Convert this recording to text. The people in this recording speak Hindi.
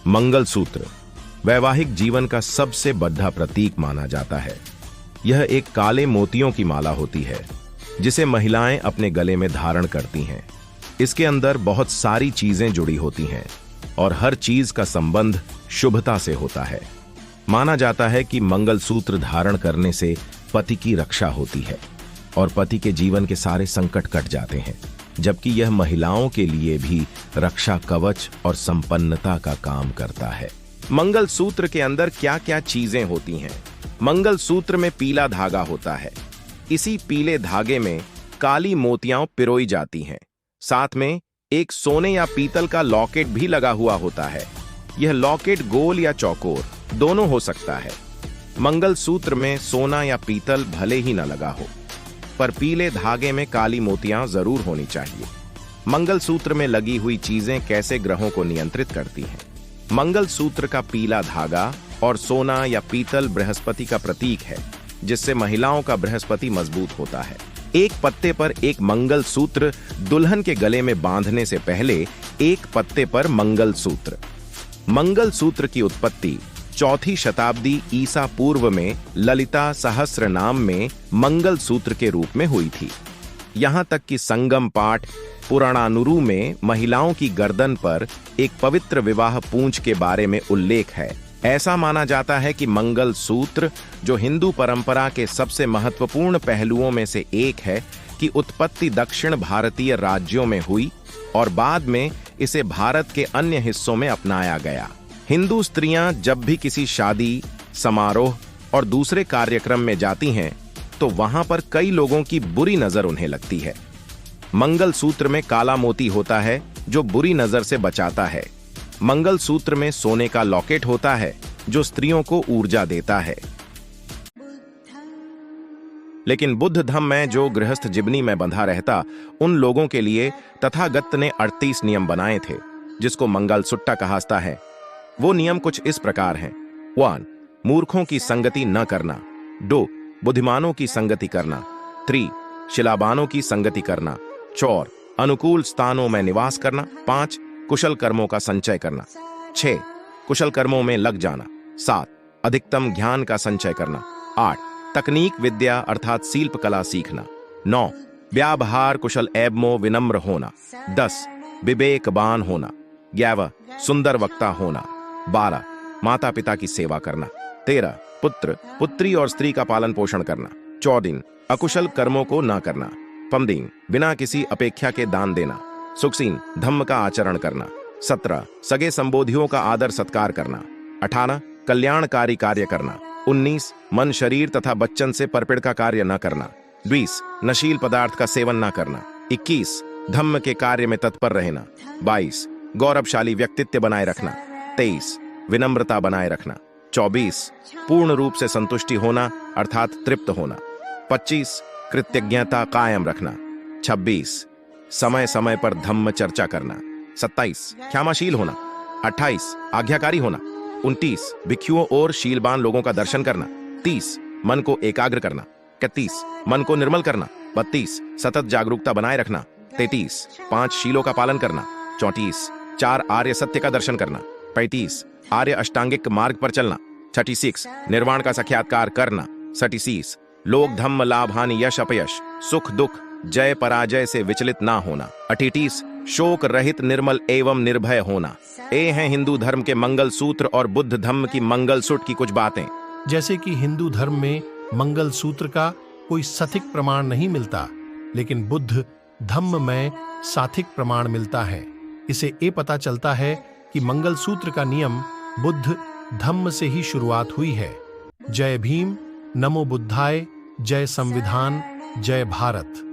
मंगलसूत्र वैवाहिक जीवन का सबसे बड़ा प्रतीक माना जाता है। यह एक काले मोतियों की माला होती है जिसे महिलाएं अपने गले में धारण करती हैं। इसके अंदर बहुत सारी चीजें जुड़ी होती हैं और हर चीज का संबंध शुभता से होता है। माना जाता है कि मंगलसूत्र धारण करने से पति की रक्षा होती है और पति के जीवन के सारे संकट कट जाते हैं, जबकि यह महिलाओं के लिए भी रक्षा कवच और संपन्नता का काम करता है। मंगलसूत्र के अंदर क्या क्या चीजें होती हैं? मंगलसूत्र में पीला धागा होता है। इसी पीले धागे में काली मोतियां पिरोई जाती हैं। साथ में एक सोने या पीतल का लॉकेट भी लगा हुआ होता है। यह लॉकेट गोल या चौकोर दोनों हो सकता है। मंगलसूत्र में सोना या पीतल भले ही न लगा हो, पर पीले धागे में काली मोतियां जरूर होनी चाहिए। मंगलसूत्र में लगी हुई चीजें कैसे ग्रहों को नियंत्रित करती हैं? मंगलसूत्र का पीला धागा और सोना या पीतल बृहस्पति का प्रतीक है, जिससे महिलाओं का बृहस्पति मजबूत होता है। एक पत्ते पर एक मंगलसूत्र दुल्हन के गले में बांधने से पहले एक पत्ते पर मंगलसूत्र। मंगलसूत्र की उत्पत्ति 4वीं शताब्दी ईसा पूर्व में ललिता सहस्र नाम में मंगलसूत्र के रूप में हुई थी। यहां तक कि संगम पाठ पुराणानुरु में महिलाओं की गर्दन पर एक पवित्र विवाह पूंछ के बारे में उल्लेख है। ऐसा माना जाता है कि मंगलसूत्र, जो हिंदू परंपरा के सबसे महत्वपूर्ण पहलुओं में से एक है, की उत्पत्ति दक्षिण भारतीय राज्यों में हुई और बाद में इसे भारत के अन्य हिस्सों में अपनाया गया। हिंदू स्त्रियां जब भी किसी शादी, समारोह और दूसरे कार्यक्रम में जाती हैं, तो वहां पर कई लोगों की बुरी नजर उन्हें लगती है। मंगलसूत्र में काला मोती होता है जो बुरी नजर से बचाता है। मंगलसूत्र में सोने का लॉकेट होता है जो स्त्रियों को ऊर्जा देता है। लेकिन बुद्ध धम्म में जो गृहस्थ जीवनी में बंधा रहता, उन लोगों के लिए तथागत ने 38 नियम बनाए थे, जिसको मंगलसूट्टा कहाता है। वो नियम कुछ इस प्रकार हैं। 1. मूर्खों की संगति न करना। 2. बुद्धिमानों की संगति करना। 3. शिलाबानों की संगति करना। 4. अनुकूल स्थानों में निवास करना। 5. कुशल कर्मों का संचय करना। 6. कुशल कर्मों में लग जाना। 7. अधिकतम ज्ञान का संचय करना। 8. तकनीक विद्या अर्थात शिल्प कला सीखना। 9. व्यावहार कुशल एवं विनम्र होना। 10. विवेकवान होना। 11. सुंदर वक्ता होना। 12. माता पिता की सेवा करना। 13. पुत्र पुत्री और स्त्री का पालन पोषण करना। 14. अकुशल कर्मों को न करना। 15. बिना किसी अपेक्षा के दान देना। 16. धम्म का आचरण करना। 17. सगे संबोधियों का आदर सत्कार करना। 18. कल्याणकारी कार्य करना। 19. मन शरीर तथा बच्चन से परपिड़ का कार्य न करना। 20. नशील पदार्थ का सेवन न करना। 21. धम्म के कार्य में तत्पर रहना। 22. गौरवशाली व्यक्तित्व बनाए रखना। 23. विनम्रता बनाए रखना। 24. पूर्ण रूप से संतुष्टि होना अर्थात तृप्त होना। 25. कृतज्ञता कायम रखना। 26. समय समय पर धम्म चर्चा करना। 27. क्षमाशील होना। 28. आज्ञाकारी होना। 29. भिक्षुओं और शीलवान लोगों का दर्शन करना। 30. मन को एकाग्र करना। 31. मन को निर्मल करना। 32. सतत जागरूकता बनाए रखना। 33. 5 शीलों का पालन करना। 34. 4 आर्य सत्य का दर्शन करना। 35. आर्य अष्टांगिक मार्ग पर चलना। 36. निर्वाण का साक्षात्कार करना। 36. लोक धम्म लाभ हानि यश अपयश सुख दुख जय पराजय से विचलित ना होना। 38. शोक रहित निर्मल एवं निर्भय होना। ये हैं हिंदू धर्म के मंगलसूत्र और बुद्ध धम्म की मंगलसूत्र की कुछ बातें। जैसे कि हिंदू धर्म में मंगलसूत्र का कोई सथिक प्रमाण नहीं मिलता, लेकिन बुद्ध धम्म में साथिक प्रमाण मिलता है। इसे ये पता चलता है कि मंगलसूत्र का नियम बुद्ध धम्म से ही शुरुआत हुई है। जय भीम, नमो बुद्धाय, जय संविधान, जय भारत।